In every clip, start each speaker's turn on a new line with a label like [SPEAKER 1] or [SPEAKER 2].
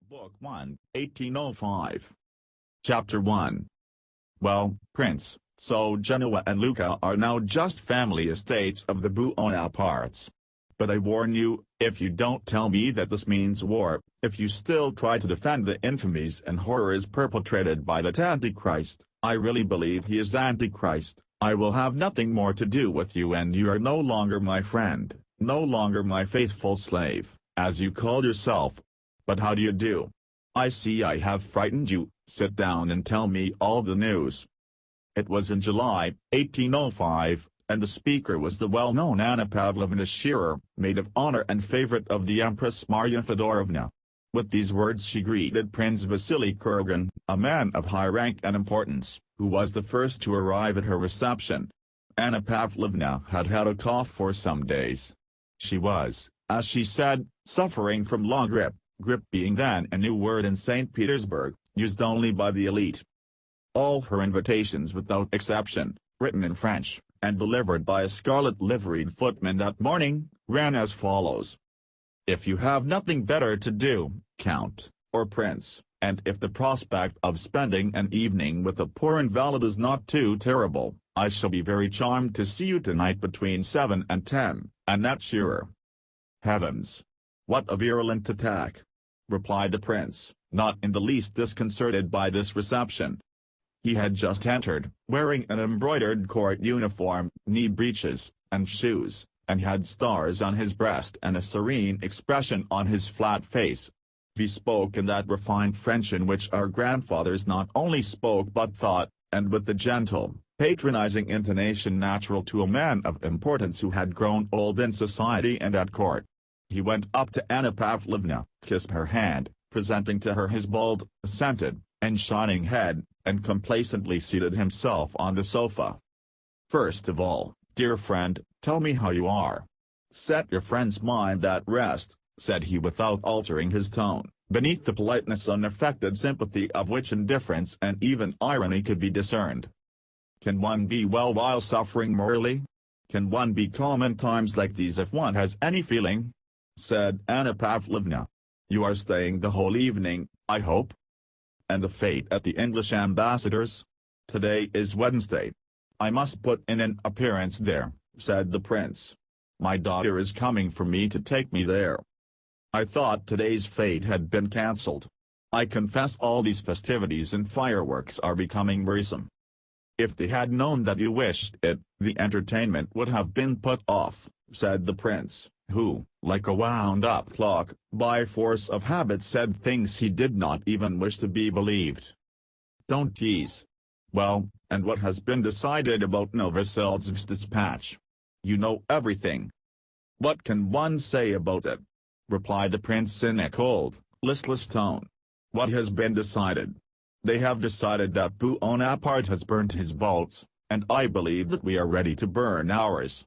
[SPEAKER 1] Book 1, 1805. Chapter 1. Well, Prince, so Genoa and Lucca are now just family estates of the Buonapartes. But I warn you, if you don't tell me that this means war, if you still try to defend the infamies and horrors perpetrated by that Antichrist, I really believe he is Antichrist, I will have nothing more to do with you, and you are no longer my friend, no longer my faithful slave, as you call yourself. But how do you do? I see I have frightened you. Sit down and tell me all the news. It was in July, 1805, and the speaker was the well-known Anna Pavlovna Shearer, maid of honor and favorite of the Empress Maria Fedorovna. With these words she greeted Prince Vasily Kurgan, a man of high rank and importance, who was the first to arrive at her reception. Anna Pavlovna had had a cough for some days. She was, as she said, suffering from long grippe being then a new word in St. Petersburg, used only by the elite. All her invitations without exception, written in French, and delivered by a scarlet-liveried footman that morning, ran as follows. If you have nothing better to do, Count, or Prince, and if the prospect of spending an evening with a poor invalid is not too terrible, I shall be very charmed to see you tonight between 7 and 10, Annette Shearer. Heavens! What a virulent attack! Replied the prince, not in the least disconcerted by this reception. He had just entered, wearing an embroidered court uniform, knee breeches, and shoes, and had stars on his breast and a serene expression on his flat face. He spoke in that refined French in which our grandfathers not only spoke but thought, and with the gentle, patronizing intonation natural to a man of importance who had grown old in society and at court. He went up to Anna Pavlovna, kissed her hand, presenting to her his bald, scented, and shining head, and complacently seated himself on the sofa. First of all, dear friend, tell me how you are. Set your friend's mind at rest, said he without altering his tone, beneath the politeness unaffected sympathy of which indifference and even irony could be discerned. Can one be well while suffering morally? Can one be calm in times like these if one has any feeling? Said Anna Pavlovna. You are staying the whole evening, I hope? And the fate at the English ambassador's? Today is Wednesday. I must put in an appearance there, said the prince. My daughter is coming for me to take me there. I thought today's fete had been cancelled. I confess all these festivities and fireworks are becoming wearisome. If they had known that you wished it, the entertainment would have been put off, said the prince, who, like a wound-up clock, by force of habit said things he did not even wish to be believed. Don't tease. Well, and what has been decided about Novoseltsev's dispatch? You know everything. What can one say about it? Replied the prince in a cold, listless tone. What has been decided? They have decided that Bonaparte has burnt his boats, and I believe that we are ready to burn ours.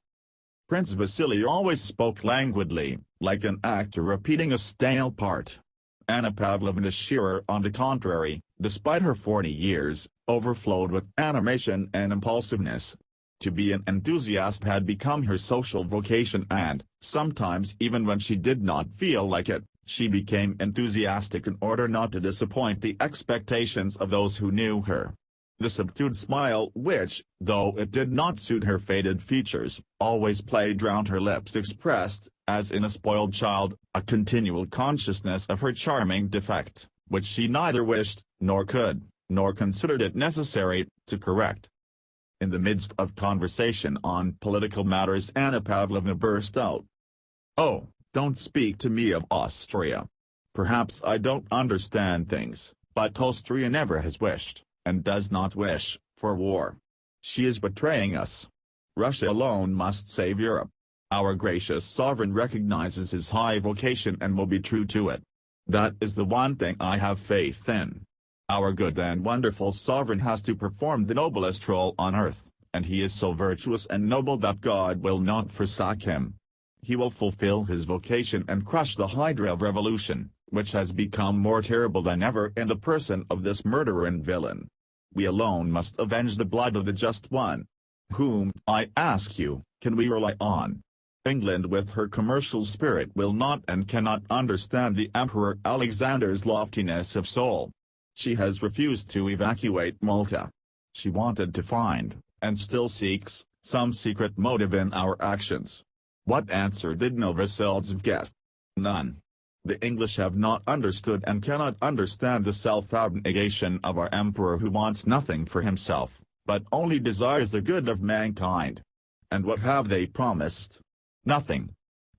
[SPEAKER 1] Prince Vasily always spoke languidly, like an actor repeating a stale part. Anna Pavlovna Shearer, on the contrary, despite her 40 years, overflowed with animation and impulsiveness. To be an enthusiast had become her social vocation, and, sometimes even when she did not feel like it, she became enthusiastic in order not to disappoint the expectations of those who knew her. The subdued smile which, though it did not suit her faded features, always played round her lips expressed, as in a spoiled child, a continual consciousness of her charming defect, which she neither wished, nor could, nor considered it necessary, to correct. In the midst of conversation on political matters Anna Pavlovna burst out. Oh, don't speak to me of Austria. Perhaps I don't understand things, but Austria never has wished, and does not wish, for war. She is betraying us. Russia alone must save Europe. Our gracious sovereign recognizes his high vocation and will be true to it. That is the one thing I have faith in. Our good and wonderful sovereign has to perform the noblest role on earth, and he is so virtuous and noble that God will not forsake him. He will fulfill his vocation and crush the hydra of revolution, which has become more terrible than ever in the person of this murderer and villain. We alone must avenge the blood of the just one. Whom, I ask you, can we rely on? England with her commercial spirit will not and cannot understand the Emperor Alexander's loftiness of soul. She has refused to evacuate Malta. She wanted to find, and still seeks, some secret motive in our actions. What answer did Novoseltsev get? None. The English have not understood and cannot understand the self-abnegation of our emperor, who wants nothing for himself, but only desires the good of mankind. And what have they promised? Nothing.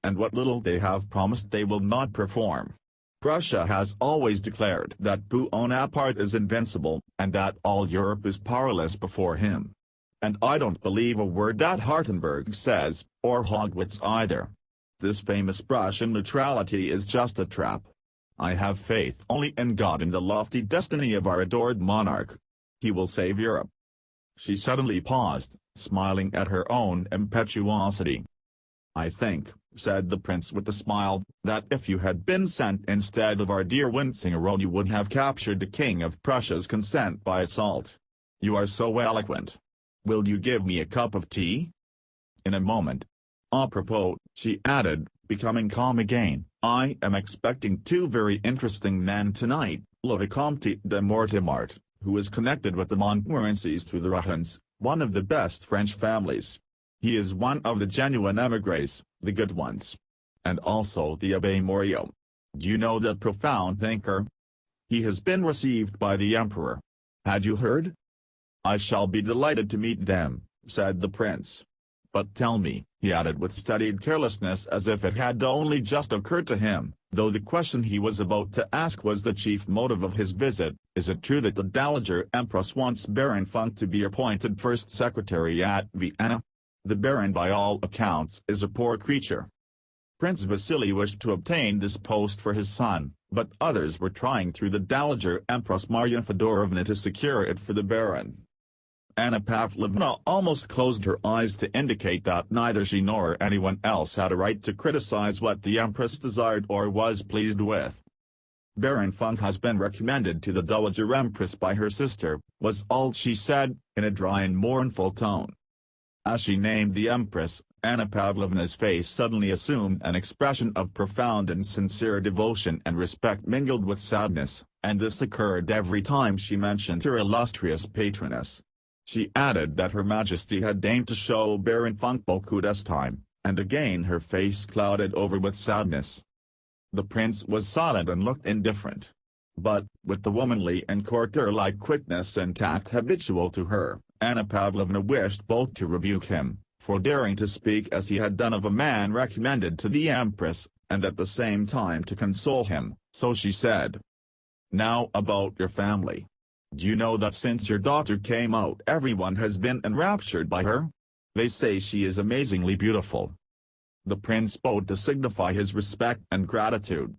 [SPEAKER 1] And what little they have promised they will not perform. Prussia has always declared that Bonaparte is invincible, and that all Europe is powerless before him. And I don't believe a word that Hartenberg says, or Haugwitz either. This famous Prussian neutrality is just a trap. I have faith only in God and the lofty destiny of our adored monarch. He will save Europe. She suddenly paused, smiling at her own impetuosity. I think, said the prince with a smile, that if you had been sent instead of our dear Winsingerode you would have captured the King of Prussia's consent by assault. You are so eloquent. Will you give me a cup of tea? In a moment. Apropos, she added, becoming calm again, I am expecting two very interesting men tonight, Le Vicomte de Mortemart, who is connected with the Montmorencys through the Ruttons, one of the best French families. He is one of the genuine émigrés, the good ones. And also the Abbé Morio. Do you know that profound thinker? He has been received by the emperor. Had you heard? I shall be delighted to meet them, said the prince. But tell me, he added with studied carelessness as if it had only just occurred to him, though the question he was about to ask was the chief motive of his visit, is it true that the Dowager Empress wants Baron Funk to be appointed first secretary at Vienna? The Baron by all accounts is a poor creature. Prince Vasily wished to obtain this post for his son, but others were trying through the Dowager Empress Maria Fedorovna to secure it for the Baron. Anna Pavlovna almost closed her eyes to indicate that neither she nor anyone else had a right to criticize what the Empress desired or was pleased with. Baron Funk has been recommended to the Dowager Empress by her sister, was all she said, in a dry and mournful tone. As she named the Empress, Anna Pavlovna's face suddenly assumed an expression of profound and sincere devotion and respect mingled with sadness, and this occurred every time she mentioned her illustrious patroness. She added that Her Majesty had deigned to show Baron Funk beaucoup d'estime, and again her face clouded over with sadness. The prince was silent and looked indifferent. But, with the womanly and courtier-like quickness and tact habitual to her, Anna Pavlovna wished both to rebuke him, for daring to speak as he had done of a man recommended to the Empress, and at the same time to console him, so she said. Now about your family. Do you know that since your daughter came out everyone has been enraptured by her? They say she is amazingly beautiful. The prince bowed to signify his respect and gratitude.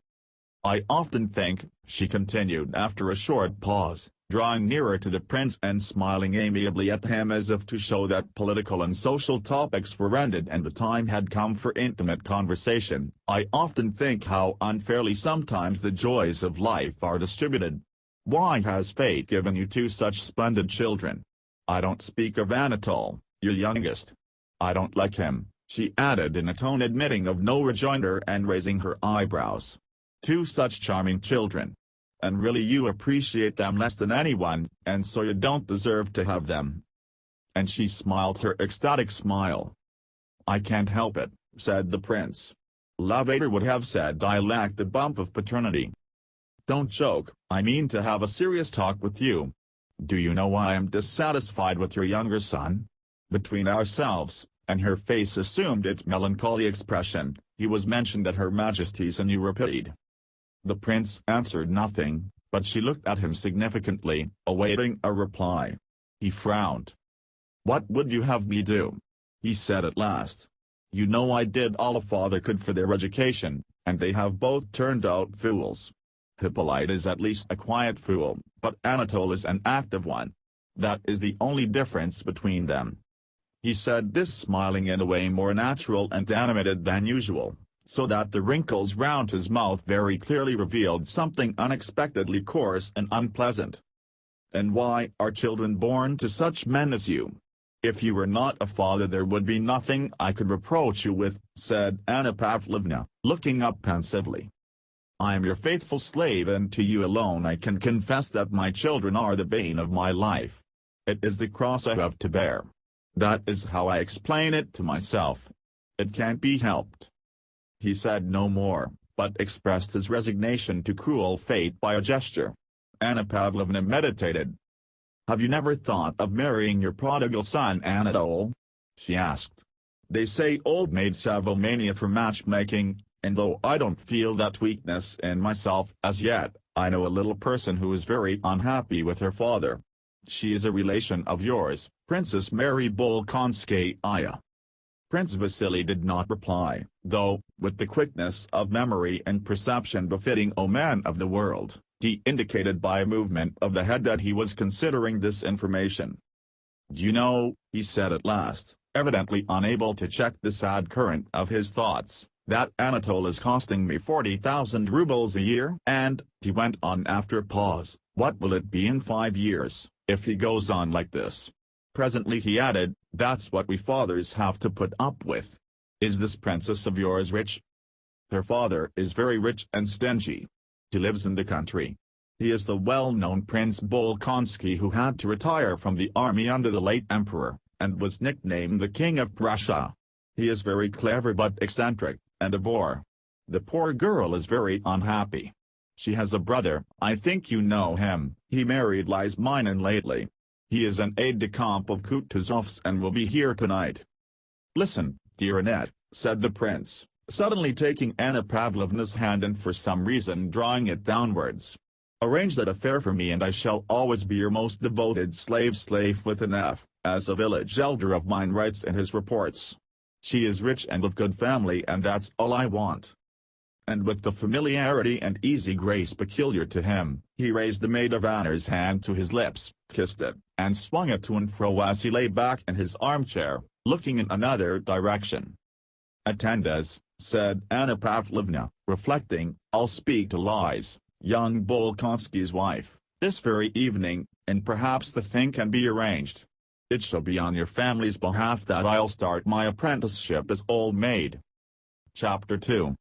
[SPEAKER 1] I often think, she continued after a short pause, drawing nearer to the prince and smiling amiably at him as if to show that political and social topics were ended and the time had come for intimate conversation, I often think how unfairly sometimes the joys of life are distributed. Why has fate given you two such splendid children? I don't speak of Anatole, your youngest. I don't like him, she added in a tone admitting of no rejoinder and raising her eyebrows. Two such charming children. And really you appreciate them less than anyone, and so you don't deserve to have them. And she smiled her ecstatic smile. I can't help it, said the prince. Lavater would have said I lacked the bump of paternity. Don't joke, I mean to have a serious talk with you. Do you know why I am dissatisfied with your younger son? Between ourselves, and her face assumed its melancholy expression, he was mentioned at Her Majesty's and you were pitied. The prince answered nothing, but she looked at him significantly, awaiting a reply. He frowned. What would you have me do? He said at last. You know I did all a father could for their education, and they have both turned out fools. Hippolyte is at least a quiet fool, but Anatole is an active one. That is the only difference between them. He said this smiling in a way more natural and animated than usual, so that the wrinkles round his mouth very clearly revealed something unexpectedly coarse and unpleasant. And why are children born to such men as you? "If you were not a father there would be nothing I could reproach you with," said Anna Pavlovna, looking up pensively. "I am your faithful slave and to you alone I can confess that my children are the bane of my life. It is the cross I have to bear. That is how I explain it to myself. It can't be helped." He said no more, but expressed his resignation to cruel fate by a gesture. Anna Pavlovna meditated. "Have you never thought of marrying your prodigal son Anatole?" she asked. "They say old maids have a mania for matchmaking, and though I don't feel that weakness in myself as yet, I know a little person who is very unhappy with her father. She is a relation of yours, Princess Mary Bolkonskaya." Prince Vasily did not reply, though, with the quickness of memory and perception befitting a man of the world, he indicated by a movement of the head that he was considering this information. "Do you know," he said at last, evidently unable to check the sad current of his thoughts, "that Anatole is costing me 40,000 rubles a year?" And, he went on after a pause, "what will it be in 5 years, if he goes on like this?" Presently he added, "That's what we fathers have to put up with. Is this princess of yours rich?" "Her father is very rich and stingy. He lives in the country. He is the well-known Prince Bolkonsky who had to retire from the army under the late emperor, and was nicknamed the King of Prussia. He is very clever but eccentric, and a bore. The poor girl is very unhappy. She has a brother, I think you know him, he married Lizminin lately. He is an aide-de-camp of Kutuzov's and will be here tonight." "Listen, dear Annette," said the prince, suddenly taking Anna Pavlovna's hand and for some reason drawing it downwards. "Arrange that affair for me and I shall always be your most devoted slave with an F, as a village elder of mine writes in his reports. She is rich and of good family and that's all I want." And with the familiarity and easy grace peculiar to him, he raised the maid of honor's hand to his lips, kissed it, and swung it to and fro as he lay back in his armchair, looking in another direction. "Attendas," said Anna Pavlovna, reflecting, "I'll speak to Liz, young Bolkonsky's wife, this very evening, and perhaps the thing can be arranged. It shall be on your family's behalf that I'll start my apprenticeship as old maid." Chapter 2.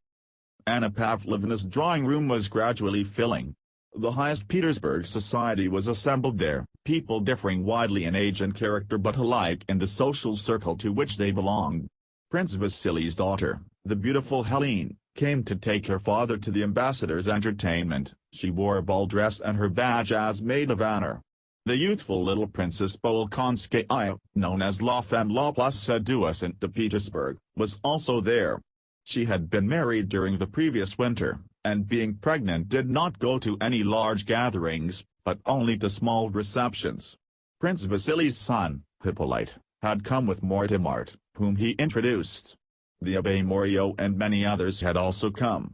[SPEAKER 1] Anna Pavlovna's drawing-room was gradually filling. The highest Petersburg society was assembled there, people differing widely in age and character but alike in the social circle to which they belonged. Prince Vasily's daughter, the beautiful Helene, came to take her father to the ambassador's entertainment. She wore a ball dress and her badge as maid of honor. The youthful little Princess Bolkonskaya, known as La Femme la plus séduisante de Petersburg, was also there. She had been married during the previous winter, and being pregnant did not go to any large gatherings, but only to small receptions. Prince Vasily's son, Hippolyte, had come with Mortemart, whom he introduced. The Abbé Morio and many others had also come.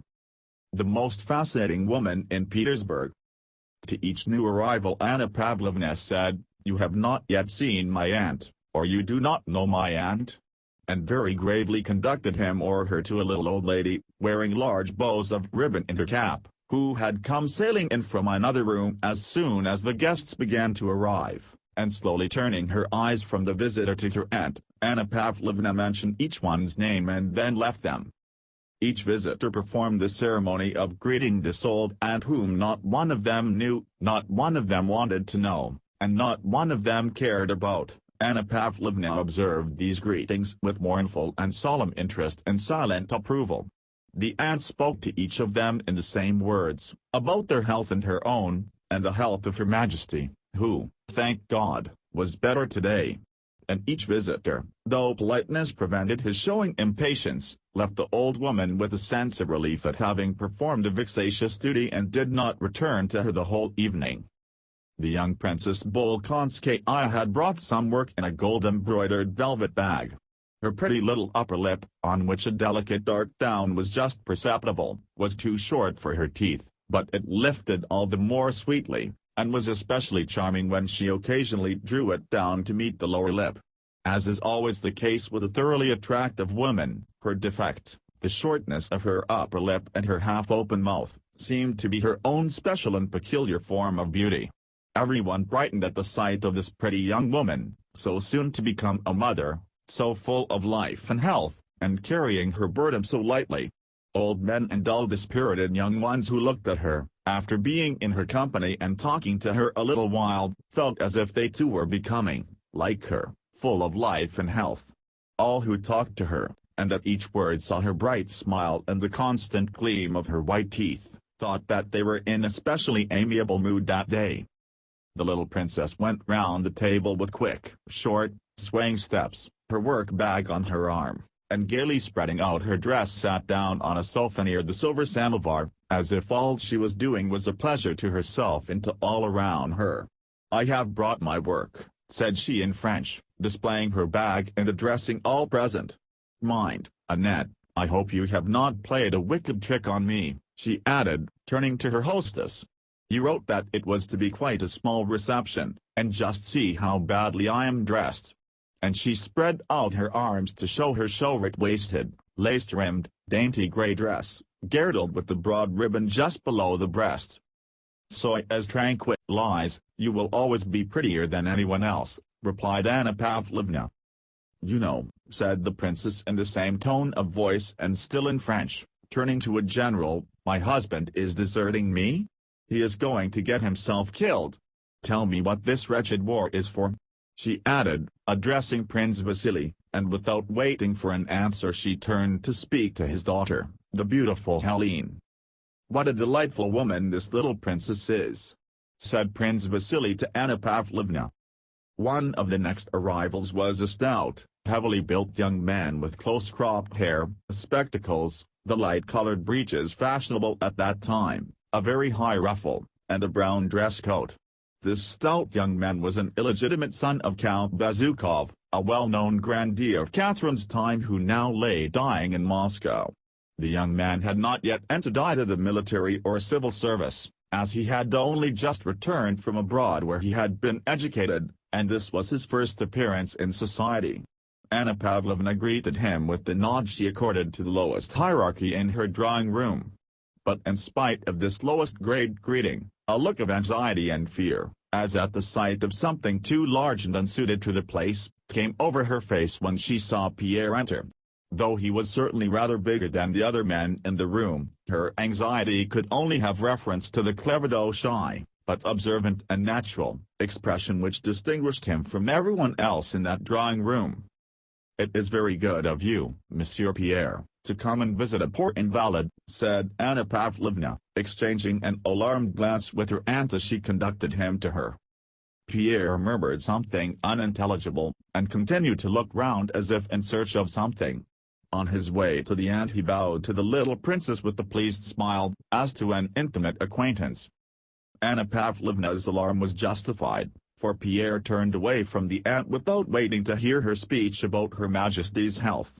[SPEAKER 1] The most fascinating woman in Petersburg. To each new arrival Anna Pavlovna said, "You have not yet seen my aunt, or you do not know my aunt," and very gravely conducted him or her to a little old lady, wearing large bows of ribbon in her cap, who had come sailing in from another room as soon as the guests began to arrive, and slowly turning her eyes from the visitor to her aunt, Anna Pavlovna mentioned each one's name and then left them. Each visitor performed the ceremony of greeting this old aunt whom not one of them knew, not one of them wanted to know, and not one of them cared about. Anna Pavlovna observed these greetings with mournful and solemn interest and silent approval. The aunt spoke to each of them in the same words, about their health and her own, and the health of Her Majesty, who, thank God, was better today. And each visitor, though politeness prevented his showing impatience, left the old woman with a sense of relief at having performed a vexatious duty and did not return to her the whole evening. The young Princess Bolkonskaya had brought some work in a gold-embroidered velvet bag. Her pretty little upper lip, on which a delicate dark down was just perceptible, was too short for her teeth, but it lifted all the more sweetly, and was especially charming when she occasionally drew it down to meet the lower lip. As is always the case with a thoroughly attractive woman, her defect, the shortness of her upper lip and her half-open mouth, seemed to be her own special and peculiar form of beauty. Everyone brightened at the sight of this pretty young woman, so soon to become a mother, so full of life and health, and carrying her burden so lightly. Old men and dull dispirited young ones who looked at her, after being in her company and talking to her a little while, felt as if they too were becoming, like her, full of life and health. All who talked to her, and at each word saw her bright smile and the constant gleam of her white teeth, thought that they were in a specially amiable mood that day. The little princess went round the table with quick, short, swaying steps, her work bag on her arm, and gaily spreading out her dress sat down on a sofa near the silver samovar, as if all she was doing was a pleasure to herself and to all around her. "I have brought my work," said she in French, displaying her bag and addressing all present. "Mind, Annette, I hope you have not played a wicked trick on me," she added, turning to her hostess. "You wrote that it was to be quite a small reception, and just see how badly I am dressed." And she spread out her arms to show her show-waisted, lace-trimmed, dainty grey dress, girdled with the broad ribbon just below the breast. "So as tranquil lies, you will always be prettier than anyone else," replied Anna Pavlovna. "You know," said the princess in the same tone of voice and still in French, turning to a general, "my husband is deserting me? He is going to get himself killed. Tell me what this wretched war is for," she added, addressing Prince Vasily, and without waiting for an answer she turned to speak to his daughter, the beautiful Helene. "What a delightful woman this little princess is," said Prince Vasily to Anna Pavlovna. One of the next arrivals was a stout, heavily built young man with close-cropped hair, spectacles, the light-colored breeches fashionable at that time, a very high ruffle, and a brown dress coat. This stout young man was an illegitimate son of Count Bezukov, a well-known grandee of Catherine's time who now lay dying in Moscow. The young man had not yet entered either the military or civil service, as he had only just returned from abroad where he had been educated, and this was his first appearance in society. Anna Pavlovna greeted him with the nod she accorded to the lowest hierarchy in her drawing-room. But in spite of this lowest-grade greeting, a look of anxiety and fear, as at the sight of something too large and unsuited to the place, came over her face when she saw Pierre enter. Though he was certainly rather bigger than the other men in the room, her anxiety could only have reference to the clever though shy, but observant and natural, expression which distinguished him from everyone else in that drawing-room. "It is very good of you, Monsieur Pierre, to come and visit a poor invalid," said Anna Pavlovna, exchanging an alarmed glance with her aunt as she conducted him to her. Pierre murmured something unintelligible, and continued to look round as if in search of something. On his way to the aunt he bowed to the little princess with a pleased smile, as to an intimate acquaintance. Anna Pavlovna's alarm was justified, for Pierre turned away from the aunt without waiting to hear her speech about Her Majesty's health.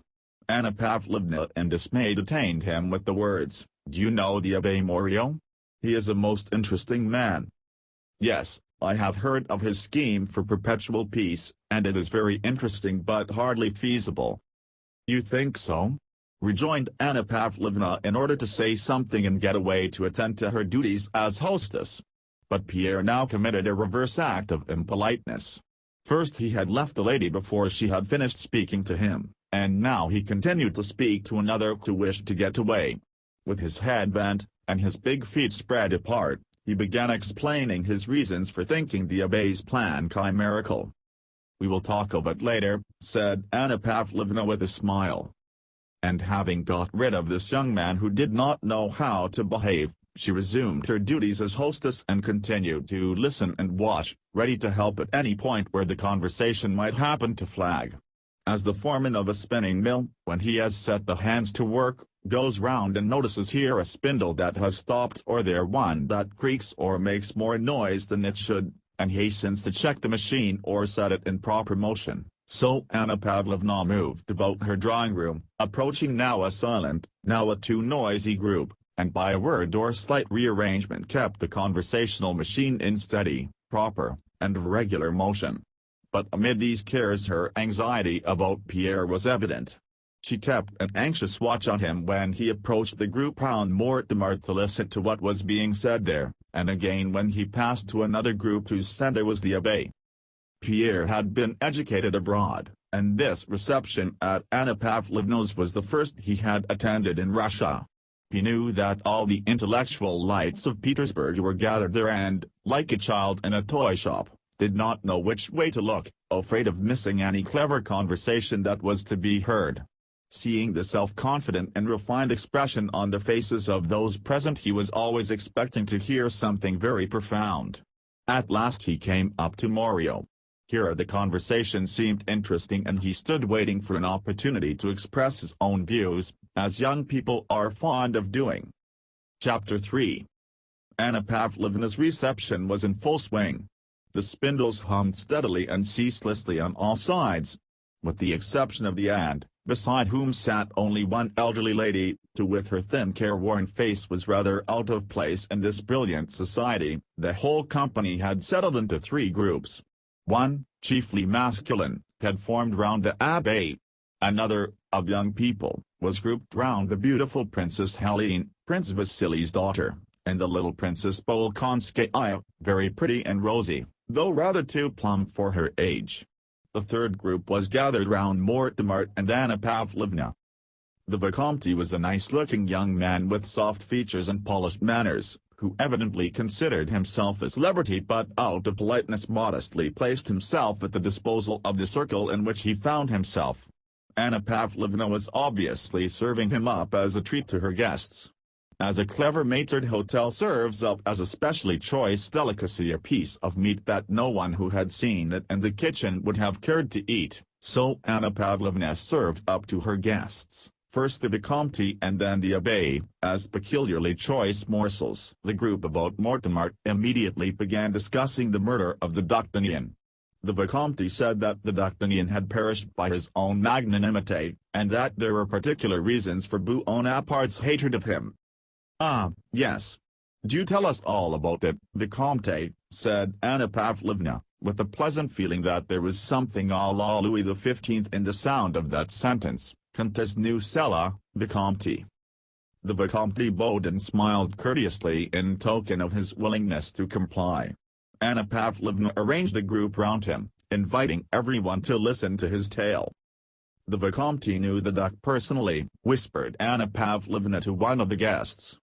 [SPEAKER 1] Anna Pavlovna in dismay detained him with the words, "Do you know the Abbé Morio? He is a most interesting man." "Yes, I have heard of his scheme for perpetual peace, and it is very interesting but hardly feasible." "You think so?" rejoined Anna Pavlovna in order to say something and get away to attend to her duties as hostess. But Pierre now committed a reverse act of impoliteness. First he had left the lady before she had finished speaking to him, and now he continued to speak to another who wished to get away. With his head bent, and his big feet spread apart, he began explaining his reasons for thinking the abbé's plan chimerical. "We will talk of it later," said Anna Pavlovna with a smile. And having got rid of this young man who did not know how to behave, she resumed her duties as hostess and continued to listen and watch, ready to help at any point where the conversation might happen to flag. As the foreman of a spinning mill, when he has set the hands to work, goes round and notices here a spindle that has stopped or there one that creaks or makes more noise than it should, and hastens to check the machine or set it in proper motion, so Anna Pavlovna moved about her drawing-room, approaching now a silent, now a too noisy group, and by a word or slight rearrangement kept the conversational machine in steady, proper, and regular motion. But amid these cares her anxiety about Pierre was evident. She kept an anxious watch on him when he approached the group round Mortimer to listen to what was being said there, and again when he passed to another group whose center was the abbé. Pierre had been educated abroad, and this reception at Anna Pavlovna's was the first he had attended in Russia. He knew that all the intellectual lights of Petersburg were gathered there and, like a child in a toy shop, did not know which way to look, afraid of missing any clever conversation that was to be heard. Seeing the self-confident and refined expression on the faces of those present, he was always expecting to hear something very profound. At last he came up to Morio. Here the conversation seemed interesting and he stood waiting for an opportunity to express his own views, as young people are fond of doing. Chapter 3. Anna Pavlovna's reception was in full swing. The spindles hummed steadily and ceaselessly on all sides. With the exception of the aunt, beside whom sat only one elderly lady, who with her thin careworn face was rather out of place in this brilliant society, the whole company had settled into three groups. One, chiefly masculine, had formed round the abbé. Another, of young people, was grouped round the beautiful Princess Helene, Prince Vasily's daughter, and the little Princess Bolkonskaya, very pretty and rosy, though rather too plump for her age. The third group was gathered round Mortemart and Anna Pavlovna. The Vicomte was a nice-looking young man with soft features and polished manners, who evidently considered himself a celebrity but out of politeness modestly placed himself at the disposal of the circle in which he found himself. Anna Pavlovna was obviously serving him up as a treat to her guests. As a clever maître d'hôtel serves up as a specially choice delicacy a piece of meat that no one who had seen it in the kitchen would have cared to eat, so Anna Pavlovna served up to her guests, first the Vicomte and then the abbé, as peculiarly choice morsels. The group about Mortemart immediately began discussing the murder of the D'Artagnan. The Vicomte said that the D'Artagnan had perished by his own magnanimity, and that there were particular reasons for Bonaparte's hatred of him. "Ah, yes. Do tell us all about it, Vicomte," said Anna Pavlovna, with a pleasant feeling that there was something à la Louis XV in the sound of that sentence. "Comtesse Nucella, Vicomte." The Vicomte bowed and smiled courteously in token of his willingness to comply. Anna Pavlovna arranged a group round him, inviting everyone to listen to his tale. "The Vicomte knew the duck personally," whispered Anna Pavlovna to one of the guests.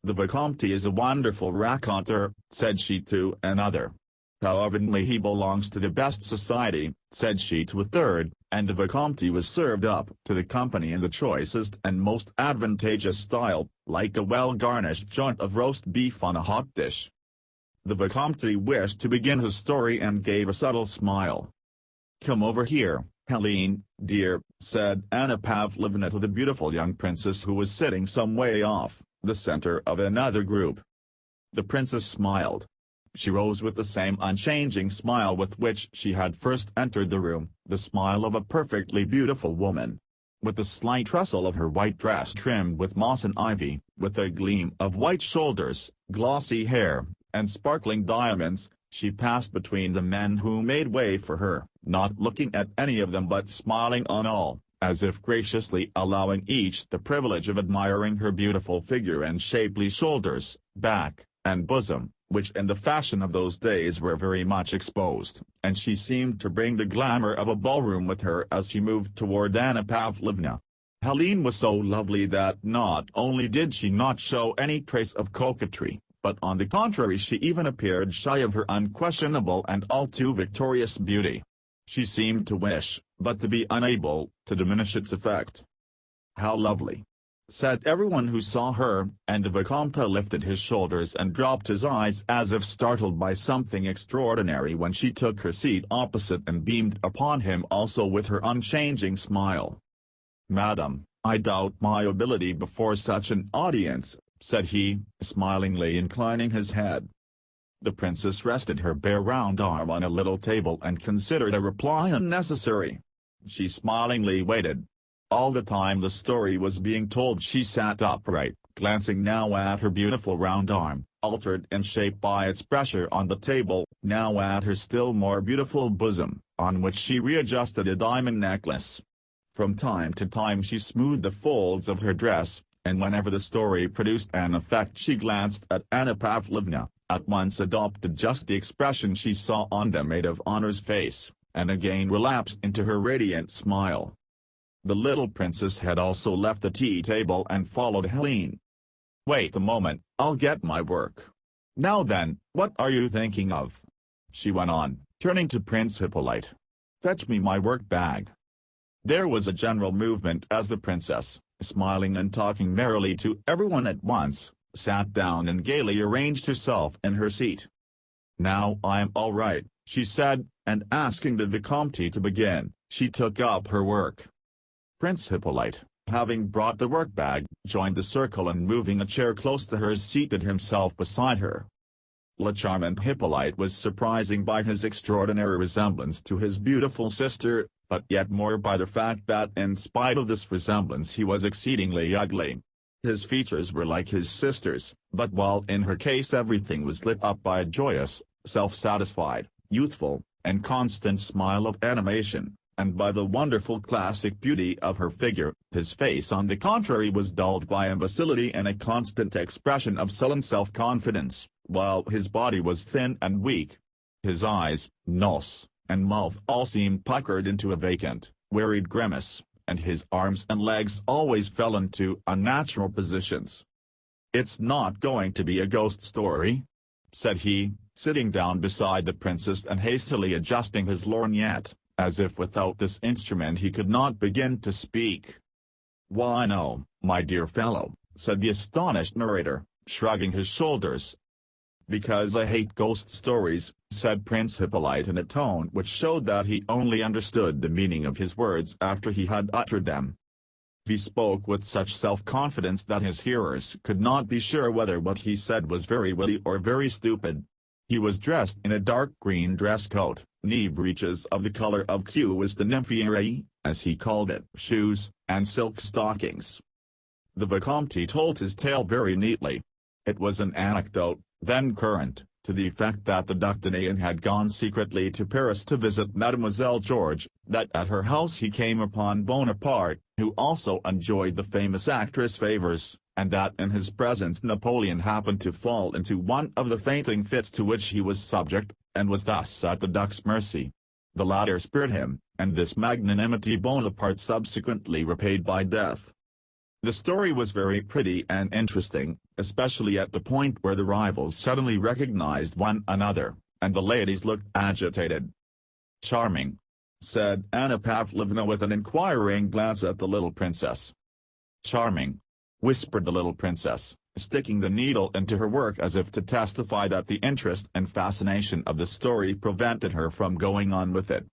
[SPEAKER 1] "The Vicomte is a wonderful raconteur," said she to another. "How evidently he belongs to the best society," said she to a third, and the Vicomte was served up to the company in the choicest and most advantageous style, like a well-garnished joint of roast beef on a hot dish. The Vicomte wished to begin his story and gave a subtle smile. "Come over here, Helene, dear," said Anna Pavlovna to the beautiful young princess who was sitting some way off, the center of another group. The princess smiled. She rose with the same unchanging smile with which she had first entered the room, the smile of a perfectly beautiful woman. With the slight rustle of her white dress trimmed with moss and ivy, with a gleam of white shoulders, glossy hair, and sparkling diamonds, she passed between the men who made way for her, not looking at any of them but smiling on all, as if graciously allowing each the privilege of admiring her beautiful figure and shapely shoulders, back, and bosom, which in the fashion of those days were very much exposed, and she seemed to bring the glamour of a ballroom with her as she moved toward Anna Pavlovna. Helene was so lovely that not only did she not show any trace of coquetry, but on the contrary she even appeared shy of her unquestionable and all too victorious beauty. She seemed to wish, but to be unable, to diminish its effect. "How lovely!" said everyone who saw her, and the Vicomte lifted his shoulders and dropped his eyes as if startled by something extraordinary when she took her seat opposite and beamed upon him also with her unchanging smile. "Madam, I doubt my ability before such an audience," said he, smilingly inclining his head. The princess rested her bare round arm on a little table and considered a reply unnecessary. She smilingly waited. All the time the story was being told she sat upright, glancing now at her beautiful round arm, altered in shape by its pressure on the table, now at her still more beautiful bosom, on which she readjusted a diamond necklace. From time to time she smoothed the folds of her dress, and whenever the story produced an effect she glanced at Anna Pavlovna, at once adopted just the expression she saw on the maid of honor's face, and again relapsed into her radiant smile. The little princess had also left the tea table and followed Helene. "Wait a moment, I'll get my work. Now then, what are you thinking of?" she went on, turning to Prince Hippolyte. "Fetch me my work bag." There was a general movement as the princess, smiling and talking merrily to everyone at once, sat down and gaily arranged herself in her seat. "Now I am all right," she said, and asking the Vicomte to begin, she took up her work. Prince Hippolyte, having brought the work-bag, joined the circle and moving a chair close to hers seated himself beside her. Le charmant Hippolyte was surprising by his extraordinary resemblance to his beautiful sister, but yet more by the fact that in spite of this resemblance he was exceedingly ugly. His features were like his sister's, but while in her case everything was lit up by a joyous, self-satisfied, youthful, and constant smile of animation, and by the wonderful classic beauty of her figure, his face on the contrary was dulled by imbecility and a constant expression of sullen self-confidence, while his body was thin and weak. His eyes, nose, and mouth all seemed puckered into a vacant, wearied grimace, and his arms and legs always fell into unnatural positions. "It's not going to be a ghost story?" said he, sitting down beside the princess and hastily adjusting his lorgnette, as if without this instrument he could not begin to speak. "Why no, my dear fellow," said the astonished narrator, shrugging his shoulders. "Because I hate ghost stories," said Prince Hippolyte in a tone which showed that he only understood the meaning of his words after he had uttered them. He spoke with such self-confidence that his hearers could not be sure whether what he said was very witty or very stupid. He was dressed in a dark green dress coat, knee breeches of the color of cuis de nymphaerie, as he called it, shoes, and silk stockings. The Vicomte told his tale very neatly. It was an anecdote, then current, to the effect that the Duc de Neyen had gone secretly to Paris to visit Mademoiselle George, that at her house he came upon Bonaparte, who also enjoyed the famous actress' favors, and that in his presence Napoleon happened to fall into one of the fainting fits to which he was subject, and was thus at the Duc's mercy. The latter spared him, and this magnanimity Bonaparte subsequently repaid by death. The story was very pretty and interesting, especially at the point where the rivals suddenly recognized one another, and the ladies looked agitated. "Charming," said Anna Pavlovna with an inquiring glance at the little princess. "Charming," whispered the little princess, sticking the needle into her work as if to testify that the interest and fascination of the story prevented her from going on with it.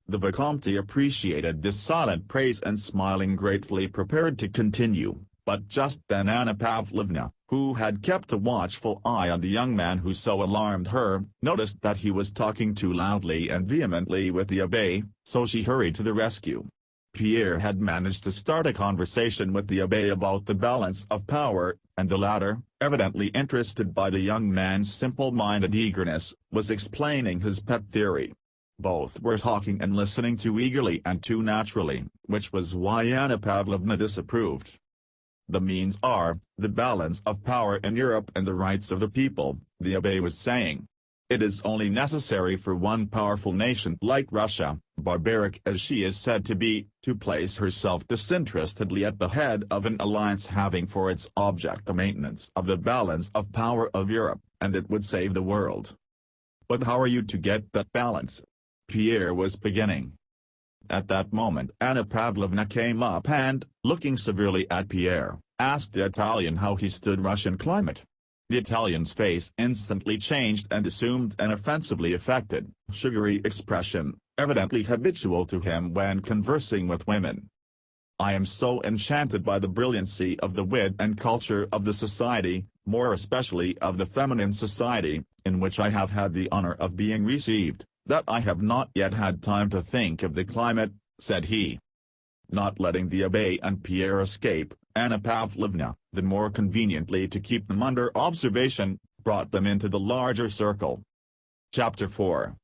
[SPEAKER 1] The Vicomte appreciated this silent praise and smiling gratefully prepared to continue, but just then Anna Pavlovna, who had kept a watchful eye on the young man who so alarmed her, noticed that he was talking too loudly and vehemently with the abbé, so she hurried to the rescue. Pierre had managed to start a conversation with the abbé about the balance of power, and the latter, evidently interested by the young man's simple-minded eagerness, was explaining his pet theory. Both were talking and listening too eagerly and too naturally, which was why Anna Pavlovna disapproved. "The means are, the balance of power in Europe and the rights of the people," the abbé was saying. "It is only necessary for one powerful nation like Russia, barbaric as she is said to be, to place herself disinterestedly at the head of an alliance having for its object the maintenance of the balance of power of Europe, and it would save the world." "But how are you to get that balance?" Pierre was beginning. At that moment Anna Pavlovna came up and, looking severely at Pierre, asked the Italian how he stood Russian climate. The Italian's face instantly changed and assumed an offensively affected, sugary expression, evidently habitual to him when conversing with women. "I am so enchanted by the brilliancy of the wit and culture of the society, more especially of the feminine society, in which I have had the honor of being received, that I have not yet had time to think of the climate," said he. Not letting the abbé and Pierre escape, Anna Pavlovna, the more conveniently to keep them under observation, brought them into the larger circle. Chapter 4.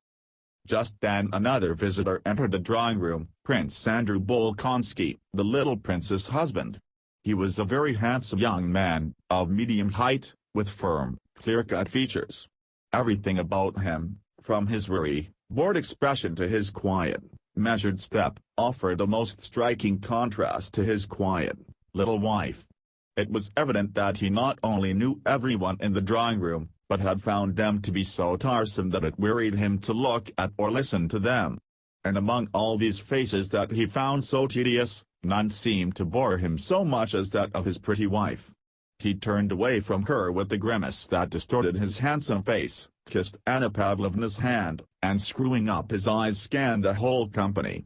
[SPEAKER 1] Just then another visitor entered the drawing-room, Prince Andrew Bolkonsky, the little prince's husband. He was a very handsome young man, of medium height, with firm, clear-cut features. Everything about him, from his weary, bored expression to his quiet, measured step, offered a most striking contrast to his quiet, little wife. It was evident that he not only knew everyone in the drawing room, but had found them to be so tiresome that it wearied him to look at or listen to them. And among all these faces that he found so tedious, none seemed to bore him so much as that of his pretty wife. He turned away from her with a grimace that distorted his handsome face, kissed Anna Pavlovna's hand, and screwing up his eyes scanned the whole company.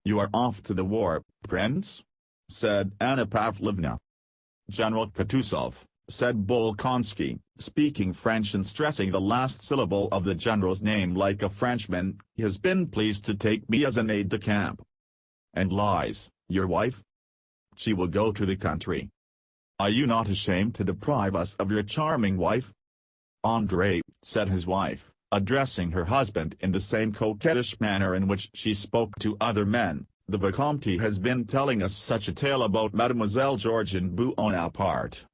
[SPEAKER 1] "You are off to the war, Prince?" said Anna Pavlovna. "General Kutuzov," said Bolkonsky, speaking French and stressing the last syllable of the general's name like a Frenchman, "he has been pleased to take me as an aide-de-camp." "And lies, your wife? She will go to the country. Are you not ashamed to deprive us of your charming wife?" "Andrei," said his wife, addressing her husband in the same coquettish manner in which she spoke to other men, "the Vicomte has been telling us such a tale about Mademoiselle Georgian Bonaparte."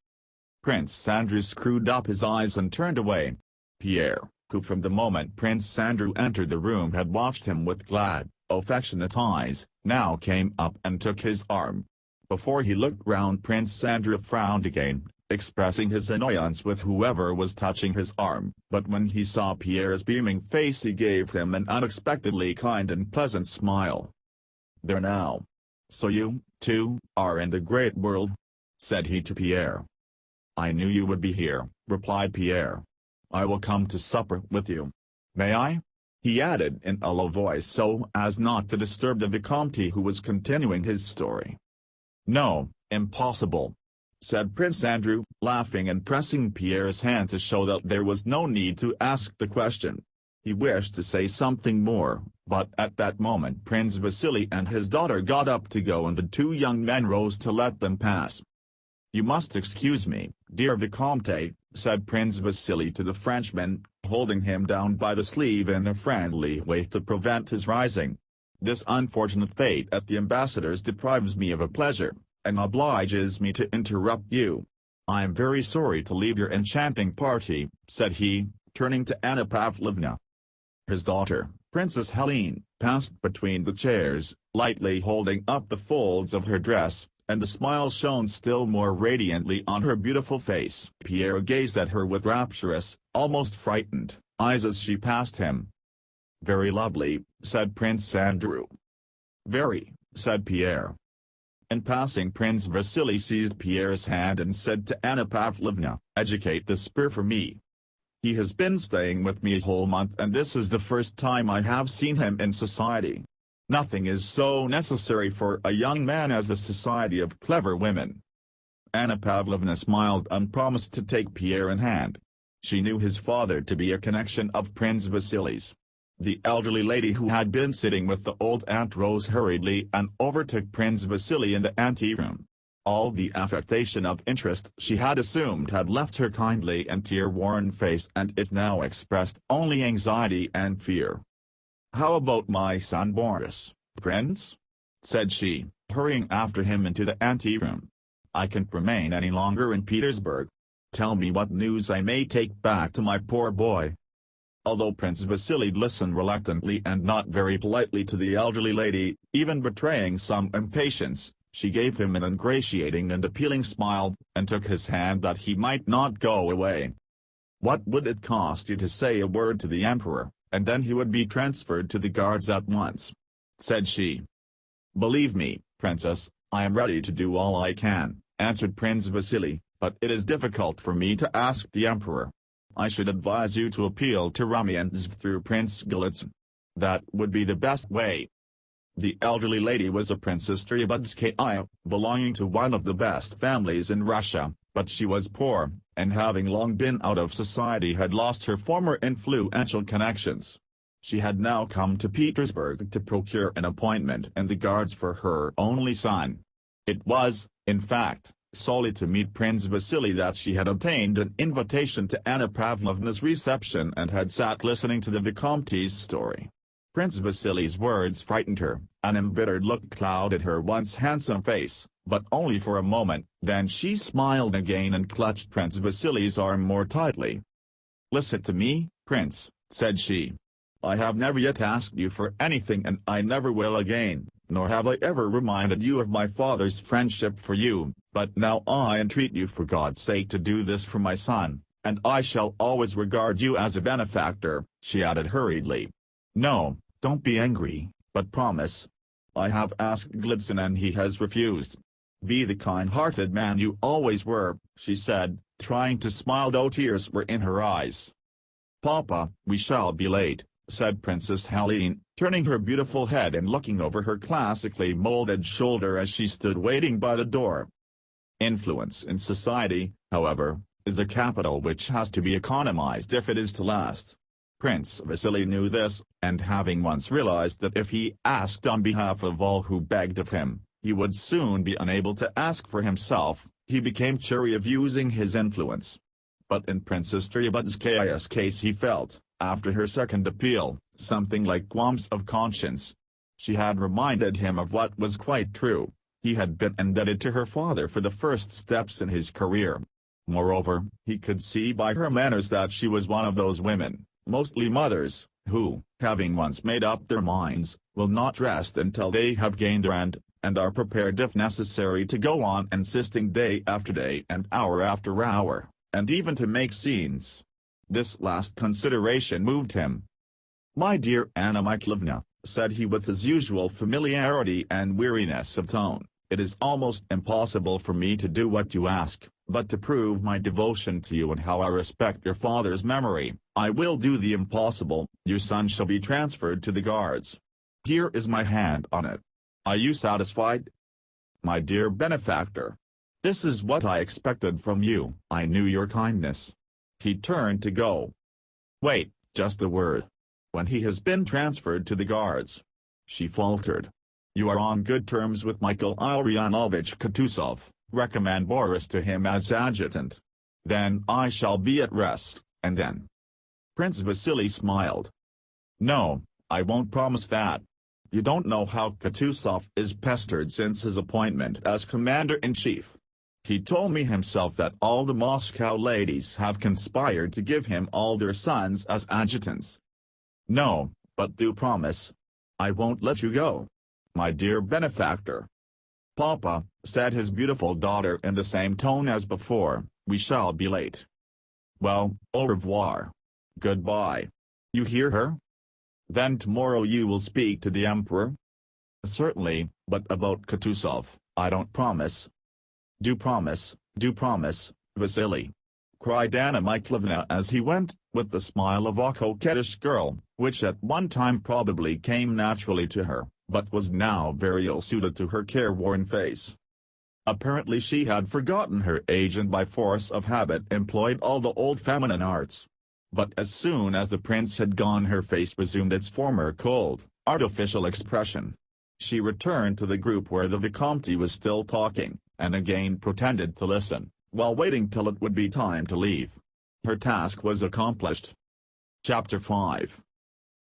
[SPEAKER 1] Prince Andrew screwed up his eyes and turned away. Pierre, who from the moment Prince Andrew entered the room had watched him with glad, affectionate eyes, now came up and took his arm. Before he looked round, Prince Andrew frowned again, expressing his annoyance with whoever was touching his arm, but when he saw Pierre's beaming face he gave him an unexpectedly kind and pleasant smile. "There now. So you, too, are in the great world?" said he to Pierre. "I knew you would be here," replied Pierre. "I will come to supper with you. May I?" he added in a low voice so as not to disturb the Vicomte who was continuing his story. "No, impossible," said Prince Andrew, laughing and pressing Pierre's hand to show that there was no need to ask the question. He wished to say something more, but at that moment Prince Vasily and his daughter got up to go and the two young men rose to let them pass. "You must excuse me, dear Vicomte," said Prince Vasily to the Frenchman, holding him down by the sleeve in a friendly way to prevent his rising. "This unfortunate fate at the ambassador's deprives me of a pleasure, and obliges me to interrupt you. I am very sorry to leave your enchanting party," said he, turning to Anna Pavlovna. His daughter, Princess Helene, passed between the chairs, lightly holding up the folds of her dress, and the smile shone still more radiantly on her beautiful face. Pierre gazed at her with rapturous, almost frightened, eyes as she passed him. "Very lovely," said Prince Andrew. "Very," said Pierre. In passing Prince Vasily seized Pierre's hand and said to Anna Pavlovna, "Educate this spur for me. He has been staying with me a whole month and this is the first time I have seen him in society. Nothing is so necessary for a young man as the society of clever women." Anna Pavlovna smiled and promised to take Pierre in hand. She knew his father to be a connection of Prince Vasily's. The elderly lady who had been sitting with the old aunt rose hurriedly and overtook Prince Vasily in the anteroom. All the affectation of interest she had assumed had left her kindly and tear-worn face and it now expressed only anxiety and fear. "How about my son Boris, Prince?" said she, hurrying after him into the anteroom. "I can't remain any longer in Petersburg. Tell me what news I may take back to my poor boy." Although Prince Vasily listened reluctantly and not very politely to the elderly lady, even betraying some impatience, she gave him an ingratiating and appealing smile, and took his hand that he might not go away. "What would it cost you to say a word to the Emperor, and then he would be transferred to the Guards at once?" said she. "Believe me, Princess, I am ready to do all I can," answered Prince Vasily, "but it is difficult for me to ask the Emperor. I should advise you to appeal to Rumyantsev through Prince Golitsyn. That would be the best way." The elderly lady was a Princess Trubetskaya, belonging to one of the best families in Russia, but she was poor, and having long been out of society had lost her former influential connections. She had now come to Petersburg to procure an appointment in the Guards for her only son. It was, in fact, solely to meet Prince Vasily that she had obtained an invitation to Anna Pavlovna's reception and had sat listening to the Vicomte's story. Prince Vasily's words frightened her, an embittered look clouded her once handsome face, but only for a moment. Then she smiled again and clutched Prince Vasily's arm more tightly. "Listen to me, Prince," said she. "I have never yet asked you for anything, and I never will again, nor have I ever reminded you of my father's friendship for you, but now I entreat you for God's sake to do this for my son, and I shall always regard you as a benefactor," she added hurriedly. "No, don't be angry, but promise. I have asked Glidson and he has refused. Be the kind-hearted man you always were," she said, trying to smile though tears were in her eyes. "Papa, we shall be late," said Princess Helene, turning her beautiful head and looking over her classically molded shoulder as she stood waiting by the door. Influence in society, however, is a capital which has to be economized if it is to last. Prince Vasily knew this, and having once realized that if he asked on behalf of all who begged of him, he would soon be unable to ask for himself, he became chary of using his influence. But in Princess Trubetskaya's case he felt, after her second appeal, something like qualms of conscience. She had reminded him of what was quite true: he had been indebted to her father for the first steps in his career. Moreover, he could see by her manners that she was one of those women, mostly mothers, who, having once made up their minds, will not rest until they have gained their end, and are prepared if necessary to go on insisting day after day and hour after hour, and even to make scenes. This last consideration moved him. "My dear Anna Mikhailovna," said he with his usual familiarity and weariness of tone, "it is almost impossible for me to do what you ask, but to prove my devotion to you and how I respect your father's memory, I will do the impossible. Your son shall be transferred to the Guards. Here is my hand on it. Are you satisfied? My dear benefactor, this is what I expected from you. I knew your kindness." He turned to go. "Wait, just a word. When he has been transferred to the Guards," she faltered. "You are on good terms with Michael Ilyanovich Kutuzov. Recommend Boris to him as adjutant. Then I shall be at rest, and then—" Prince Vasily smiled. "No, I won't promise that. You don't know how Kutuzov is pestered since his appointment as commander-in-chief. He told me himself that all the Moscow ladies have conspired to give him all their sons as adjutants. No, but do promise. I won't let you go, my dear benefactor." "Papa," said his beautiful daughter in the same tone as before, "we shall be late." "Well, au revoir. Goodbye. You hear her? Then tomorrow you will speak to the Emperor?" "Certainly, but about Kutuzov, I don't promise." Do promise, Vasily," cried Anna Mikhailovna as he went, with the smile of a coquettish girl, which at one time probably came naturally to her, but was now very ill-suited to her careworn face. Apparently she had forgotten her age and by force of habit employed all the old feminine arts. But as soon as the prince had gone her face resumed its former cold, artificial expression. She returned to the group where the Vicomte was still talking, and again pretended to listen, while waiting till it would be time to leave. Her task was accomplished. Chapter 5.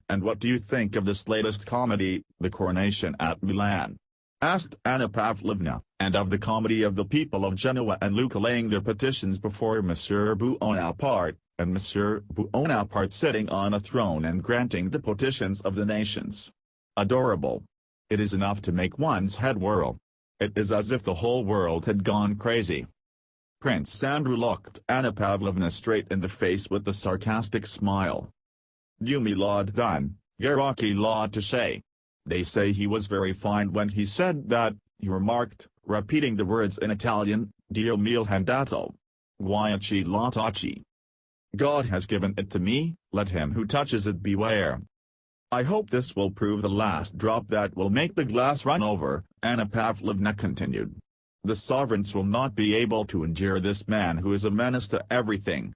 [SPEAKER 1] "And what do you think of this latest comedy, The Coronation at Milan?" asked Anna Pavlovna, "and of the comedy of the people of Genoa and Lucca laying their petitions before Monsieur Buonaparte, and Monsieur Buonaparte sitting on a throne and granting the petitions of the nations. Adorable. It is enough to make one's head whirl. It is as if the whole world had gone crazy." Prince Andrew looked Anna Pavlovna straight in the face with a sarcastic smile. "You me laud done, Garaki law to say. They say he was very fine when he said that," he remarked, repeating the words in Italian, "Dio mil handato. Guaiaci lataci. God has given it to me, let him who touches it beware." "I hope this will prove the last drop that will make the glass run over," Anna Pavlovna continued. "The sovereigns will not be able to endure this man who is a menace to everything."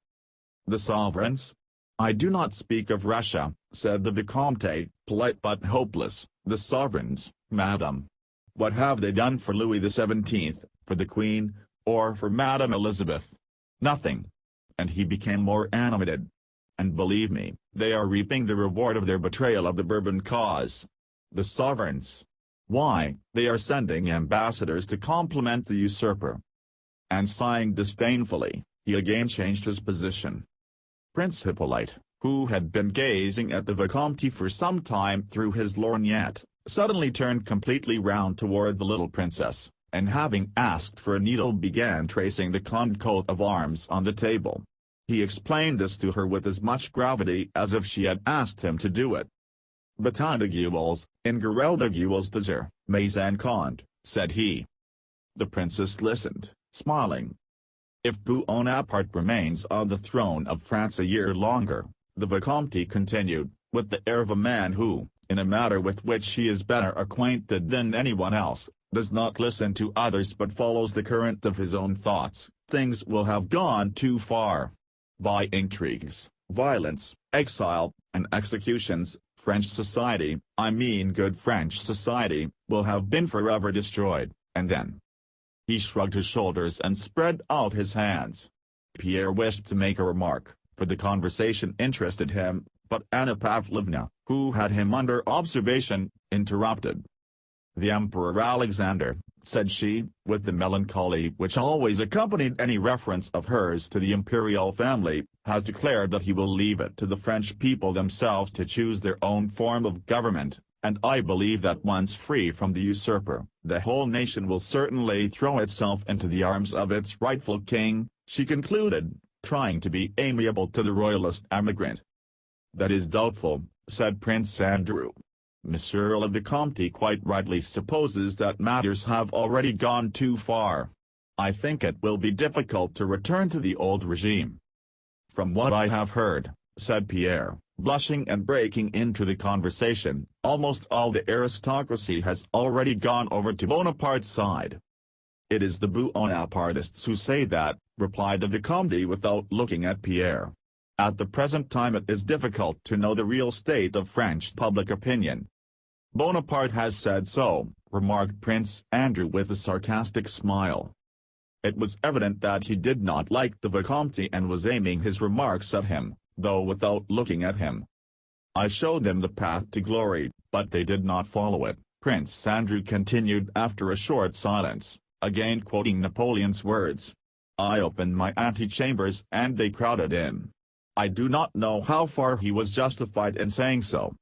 [SPEAKER 1] "The sovereigns? I do not speak of Russia," said the Vicomte, polite but hopeless. "The sovereigns, madam. What have they done for Louis XVII, for the Queen, or for Madame Elizabeth? Nothing." And he became more animated. "And believe me, they are reaping the reward of their betrayal of the Bourbon cause. The sovereigns. Why, they are sending ambassadors to compliment the usurper." And sighing disdainfully, he again changed his position. Prince Hippolyte, who had been gazing at the Vicomte for some time through his lorgnette, suddenly turned completely round toward the little princess, and having asked for a needle began tracing the conned coat of arms on the table. He explained this to her with as much gravity as if she had asked him to do it. "Bataille de gueules, in Guerrel de gueules désert, mais en conde," said he. The princess listened, smiling. "If Bonaparte remains on the throne of France a year longer," the Vicomte continued, with the air of a man who, in a matter with which he is better acquainted than anyone else, does not listen to others but follows the current of his own thoughts, "things will have gone too far. By intrigues, violence, exile, and executions, French society, I mean good French society, will have been forever destroyed, and then—" He shrugged his shoulders and spread out his hands. Pierre wished to make a remark, for the conversation interested him, but Anna Pavlovna, who had him under observation, interrupted. "The Emperor Alexander," said she, with the melancholy which always accompanied any reference of hers to the imperial family, "has declared that he will leave it to the French people themselves to choose their own form of government, and I believe that once free from the usurper, the whole nation will certainly throw itself into the arms of its rightful king," she concluded, trying to be amiable to the royalist emigrant. "That is doubtful," said Prince Andrew. "Monsieur le Vicomte quite rightly supposes that matters have already gone too far. I think it will be difficult to return to the old regime." "From what I have heard," said Pierre, blushing and breaking into the conversation, "almost all the aristocracy has already gone over to Bonaparte's side." "It is the Bonapartists who say that," replied the Vicomte without looking at Pierre. "At the present time it is difficult to know the real state of French public opinion." "Bonaparte has said so," remarked Prince Andrew with a sarcastic smile. It was evident that he did not like the Vicomte and was aiming his remarks at him, though without looking at him. "I showed them the path to glory, but they did not follow it," Prince Andrew continued after a short silence, again quoting Napoleon's words. "I opened my antechambers and they crowded in." I do not know how far he was justified in saying so.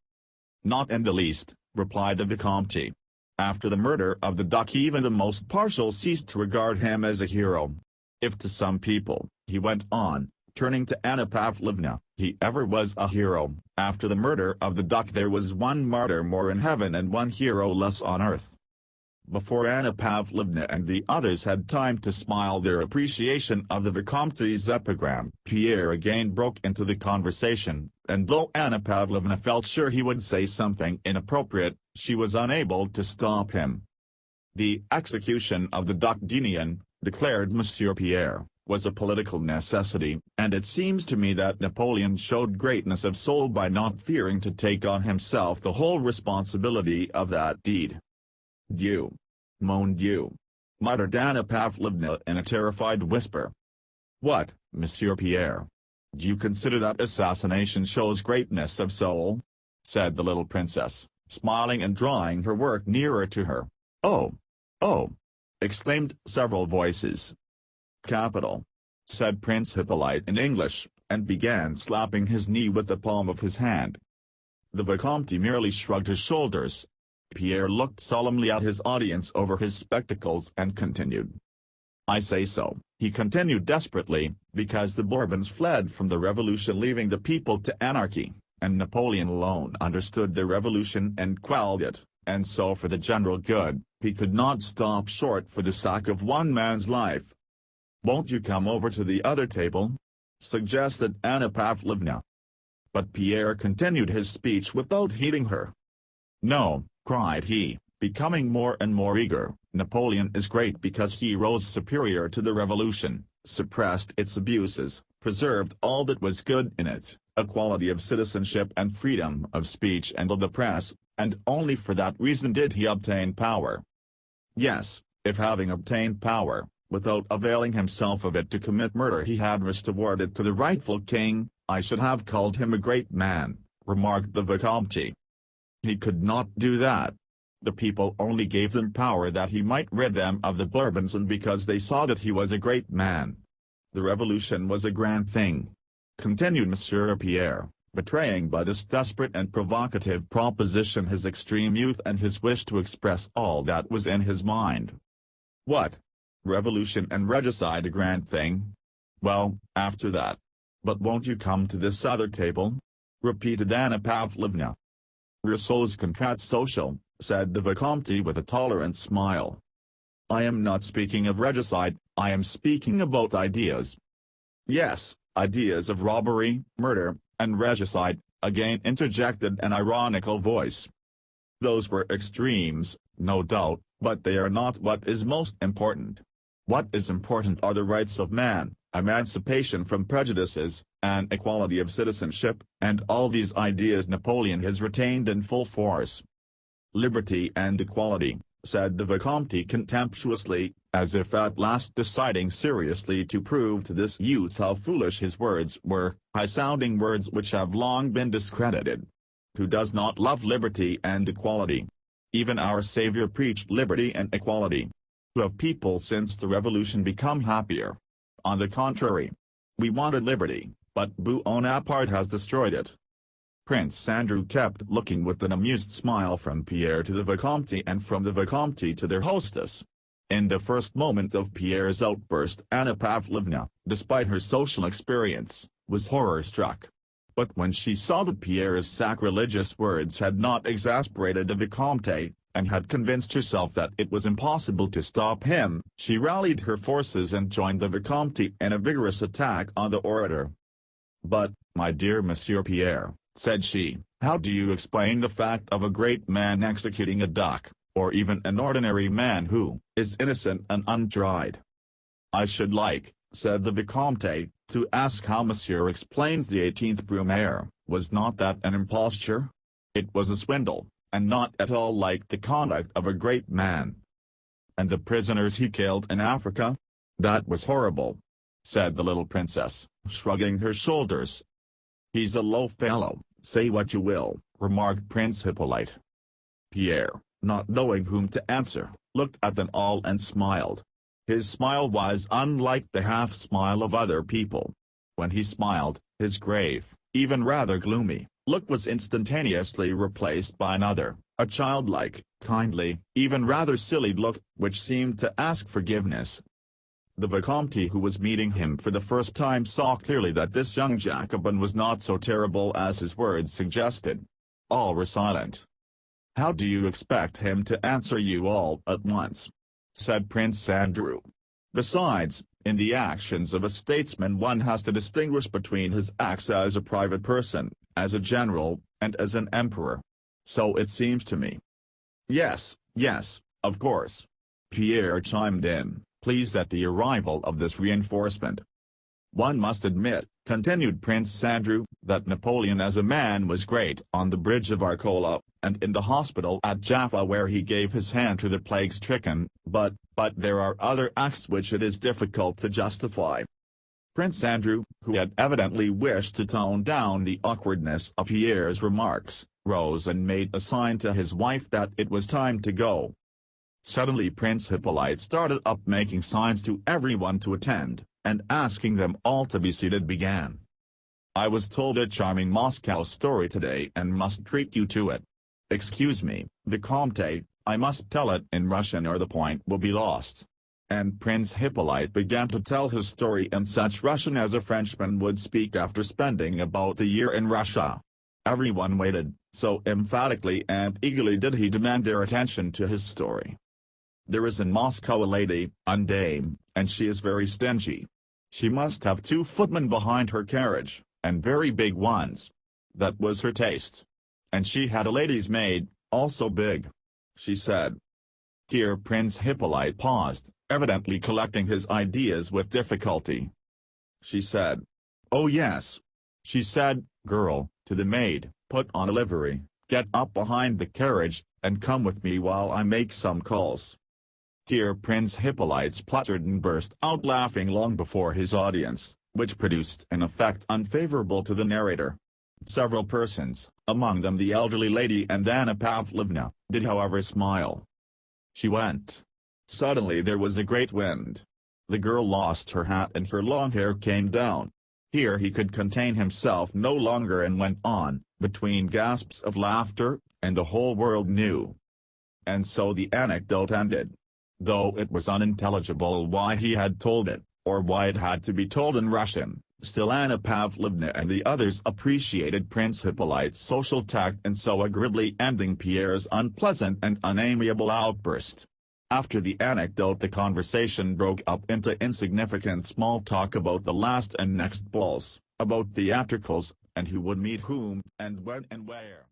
[SPEAKER 1] "Not in the least," replied the Vicomte. "After the murder of the duke even the most partial ceased to regard him as a hero. If to some people," he went on, turning to Anna Pavlovna, "he ever was a hero, after the murder of the duke there was one martyr more in heaven and one hero less on earth." Before Anna Pavlovna and the others had time to smile their appreciation of the Vicomte's epigram, Pierre again broke into the conversation, and though Anna Pavlovna felt sure he would say something inappropriate, she was unable to stop him. "The execution of the Duc d'Enghien," declared Monsieur Pierre, "was a political necessity, and it seems to me that Napoleon showed greatness of soul by not fearing to take on himself the whole responsibility of that deed." "Dieu! Mon Dieu!" muttered Anna Pavlovna in a terrified whisper. "What, Monsieur Pierre? Do you consider that assassination shows greatness of soul?" said the little princess, smiling and drawing her work nearer to her. "Oh! Oh!" exclaimed several voices. "Capital!" said Prince Hippolyte in English, and began slapping his knee with the palm of his hand. The Vicomte merely shrugged his shoulders. Pierre looked solemnly at his audience over his spectacles and continued. "I say so," he continued desperately, "because the Bourbons fled from the revolution leaving the people to anarchy, and Napoleon alone understood the revolution and quelled it, and so for the general good, he could not stop short for the sake of one man's life." "Won't you come over to the other table?" suggested Anna Pavlovna. But Pierre continued his speech without heeding her. "No," cried he, becoming more and more eager, "Napoleon is great because he rose superior to the revolution, suppressed its abuses, preserved all that was good in it, equality of citizenship and freedom of speech and of the press, and only for that reason did he obtain power. Yes, if having obtained power, without availing himself of it to commit murder he had restored it to the rightful king, I should have called him a great man," remarked the Vicomte. "He could not do that." The people only gave them power that he might rid them of the Bourbons and because they saw that he was a great man. The revolution was a grand thing," continued Monsieur Pierre, betraying by this desperate and provocative proposition his extreme youth and his wish to express all that was in his mind. "What? Revolution and regicide a grand thing? Well, after that. But won't you come to this other table?" repeated Anna Pavlovna. "Rousseau's Contrat Social," said the Vicomte with a tolerant smile. "I am not speaking of regicide, I am speaking about ideas." "Yes, ideas of robbery, murder, and regicide," again interjected an ironical voice. "Those were extremes, no doubt, but they are not what is most important. What is important are the rights of man, emancipation from prejudices, and equality of citizenship, and all these ideas Napoleon has retained in full force." "Liberty and equality," said the Vicomte contemptuously, as if at last deciding seriously to prove to this youth how foolish his words were, high-sounding words which have long been discredited. "Who does not love liberty and equality? Even our Savior preached liberty and equality. Who have people since the Revolution become happier? On the contrary. We wanted liberty, but Bonaparte has destroyed it." Prince Andrew kept looking with an amused smile from Pierre to the Vicomte and from the Vicomte to their hostess. In the first moment of Pierre's outburst Anna Pavlovna, despite her social experience, was horror-struck. But when she saw that Pierre's sacrilegious words had not exasperated the Vicomte, and had convinced herself that it was impossible to stop him, she rallied her forces and joined the Vicomte in a vigorous attack on the orator. "But, my dear Monsieur Pierre," said she, "how do you explain the fact of a great man executing a duck, or even an ordinary man who is innocent and untried?" "I should like," said the Vicomte, "to ask how Monsieur explains the 18th Brumaire. Was not that an imposture? It was a swindle, and not at all like the conduct of a great man." "And the prisoners he killed in Africa? That was horrible," said the little princess, shrugging her shoulders. "He's a low fellow, say what you will," remarked Prince Hippolyte. Pierre, not knowing whom to answer, looked at them all and smiled. His smile was unlike the half-smile of other people. When he smiled, his grave, even rather gloomy, look was instantaneously replaced by another, a childlike, kindly, even rather silly look, which seemed to ask forgiveness. The Vicomte who was meeting him for the first time saw clearly that this young Jacobin was not so terrible as his words suggested. All were silent. "How do you expect him to answer you all at once?" said Prince Andrew. "Besides, in the actions of a statesman one has to distinguish between his acts as a private person, as a general, and as an emperor. So it seems to me." "Yes, yes, of course," Pierre chimed in, pleased at the arrival of this reinforcement. "One must admit," continued Prince Andrew, "that Napoleon as a man was great on the bridge of Arcola, and in the hospital at Jaffa where he gave his hand to the plague-stricken, but there are other acts which it is difficult to justify." Prince Andrew, who had evidently wished to tone down the awkwardness of Pierre's remarks, rose and made a sign to his wife that it was time to go. Suddenly Prince Hippolyte started up making signs to everyone to attend, and asking them all to be seated began. "I was told a charming Moscow story today and must treat you to it. Excuse me, Vicomte, I must tell it in Russian or the point will be lost." And Prince Hippolyte began to tell his story in such Russian as a Frenchman would speak after spending about a year in Russia. Everyone waited, so emphatically and eagerly did he demand their attention to his story. "There is in Moscow a lady, a dame, and she is very stingy. She must have 2 footmen behind her carriage, and very big ones. That was her taste. And she had a lady's maid, also big. She said." Here Prince Hippolyte paused, evidently collecting his ideas with difficulty. "She said. Oh yes. She said, 'Girl,' to the maid, 'put on a livery, get up behind the carriage, and come with me while I make some calls.'" Here Prince Hippolyte spluttered and burst out laughing long before his audience, which produced an effect unfavorable to the narrator. Several persons, among them the elderly lady and Anna Pavlovna, did however smile. She went. Suddenly there was a great wind. The girl lost her hat and her long hair came down. Here he could contain himself no longer and went on, between gasps of laughter, and the whole world knew. And so the anecdote ended. Though it was unintelligible why he had told it, or why it had to be told in Russian, still Anna Pavlovna and the others appreciated Prince Hippolyte's social tact and so agreeably ending Pierre's unpleasant and unamiable outburst. After the anecdote the conversation broke up into insignificant small talk about the last and next balls, about theatricals, and who would meet whom, and when and where.